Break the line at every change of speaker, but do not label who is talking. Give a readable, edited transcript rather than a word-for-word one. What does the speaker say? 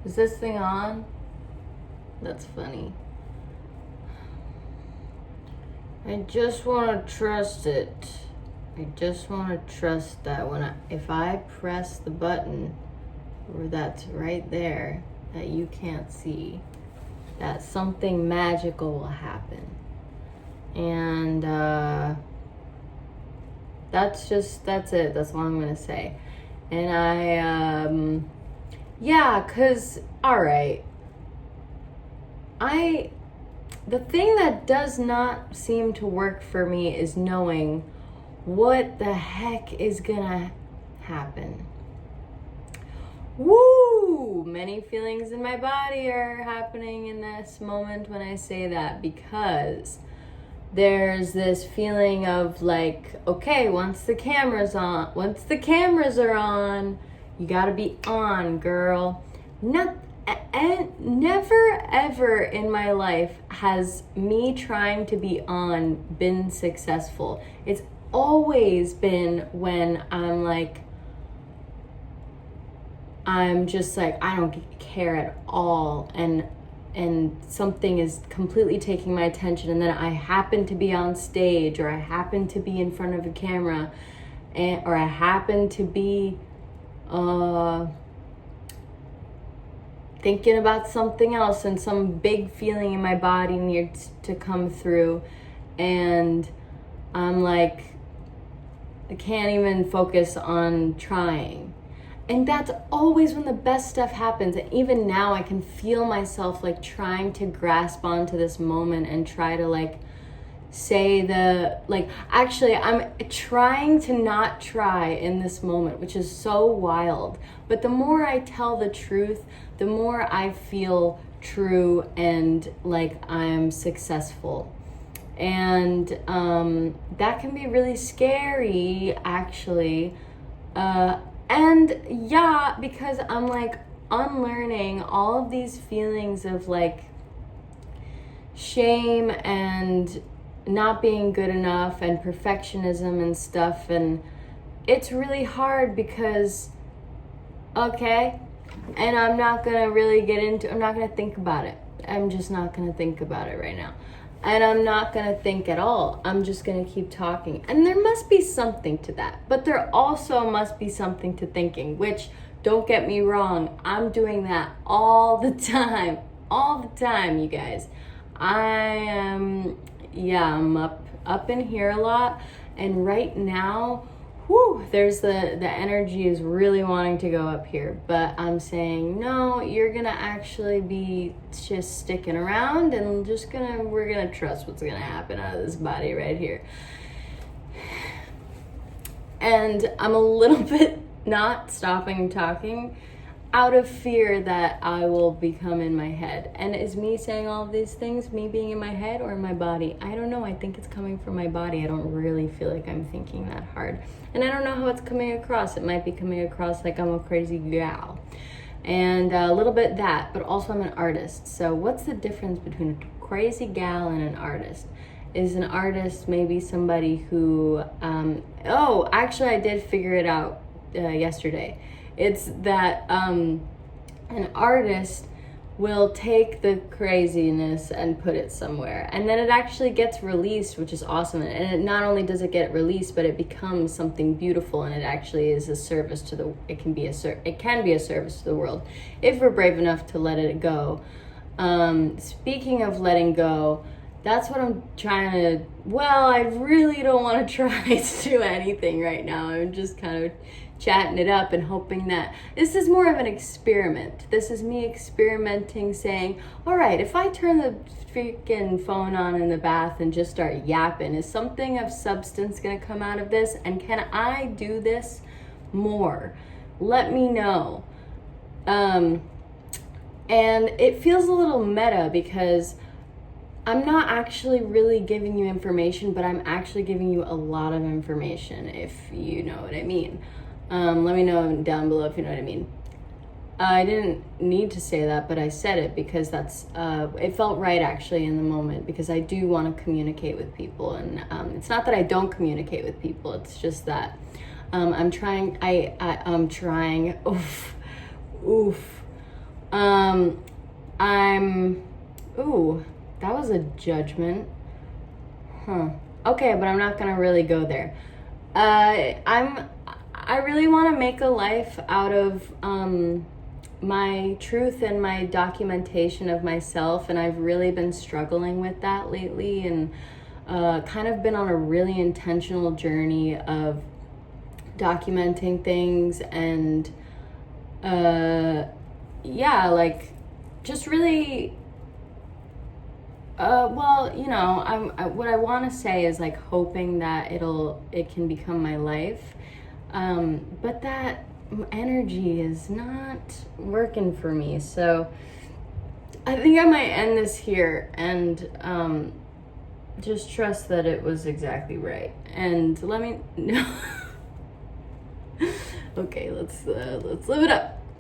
Is this thing on? That's funny. I just want to trust it. I just want to trust that if I press the button, or that's right there, that you can't see, that something magical will happen. And that's it. That's all I'm gonna say. And cause all right. The thing that does not seem to work for me is knowing what the heck is gonna happen. Woo! Many feelings in my body are happening in this moment when I say that, because there's this feeling of like, okay, once the cameras are on, you gotta be on, girl. And never ever in my life has me trying to be on been successful. It's always been when I'm just like, I don't care at all, and something is completely taking my attention, and then I happen to be on stage, or I happen to be in front of a camera, or I happen to be thinking about something else, and some big feeling in my body needs to come through, and I'm like, I can't even focus on trying. And that's always when the best stuff happens. And even now I can feel myself like trying to grasp onto this moment and try to like say actually I'm trying to not try in this moment, which is so wild. But the more I tell the truth, the more I feel true and like I'm successful. And that can be really scary, actually. Because I'm like unlearning all of these feelings of like shame and not being good enough and perfectionism and stuff. And it's really hard because, okay, and I'm not gonna think about it. I'm just not gonna think about it right now. And I'm not gonna think at all. I'm just gonna keep talking. And there must be something to that. But there also must be something to thinking, which, don't get me wrong, I'm doing that all the time. All the time, you guys. I'm up in here a lot. And right now, there's the energy is really wanting to go up here, but I'm saying, no, you're gonna actually be just sticking around, and we're gonna trust what's gonna happen out of this body right here. And I'm a little bit not stopping talking out of fear that I will become in my head. And is me saying all of these things me being in my head or in my body? I don't know. I think it's coming from my body. I don't really feel like I'm thinking that hard. And I don't know how it's coming across. It might be coming across like I'm a crazy gal. And a little bit that, but also I'm an artist. So what's the difference between a crazy gal and an artist? Is an artist maybe somebody who, actually I did figure it out yesterday. It's that an artist will take the craziness and put it somewhere, and then it actually gets released, which is awesome. And it not only does it get released, but it becomes something beautiful, and it actually is a service to it can be a service to the world if we're brave enough to let it go. Speaking of letting go, that's what I'm trying to. Well, I really don't want to try to do anything right now. I'm just kind of chatting it up and hoping that this is more of an experiment. This is me experimenting, saying, all right, if I turn the freaking phone on in the bath and just start yapping, is something of substance going to come out of this? And can I do this more? Let me know. And it feels a little meta because I'm not actually really giving you information, but I'm actually giving you a lot of information, if you know what I mean. Let me know down below if you know what I mean. I didn't need to say that, but I said it because that's it felt right actually in the moment, because I do want to communicate with people, and it's not that I don't communicate with people, it's just that I'm trying. I'm trying. Ooh, that was a judgment. Huh. Okay, but I'm not gonna really go there. I really want to make a life out of my truth and my documentation of myself, and I've really been struggling with that lately, and kind of been on a really intentional journey of documenting things and yeah, like just really well, you know, what I want to say is like hoping that it can become my life, but that energy is not working for me. So I think I might end this here and just trust that it was exactly right. And let me know. Okay, let's live it up.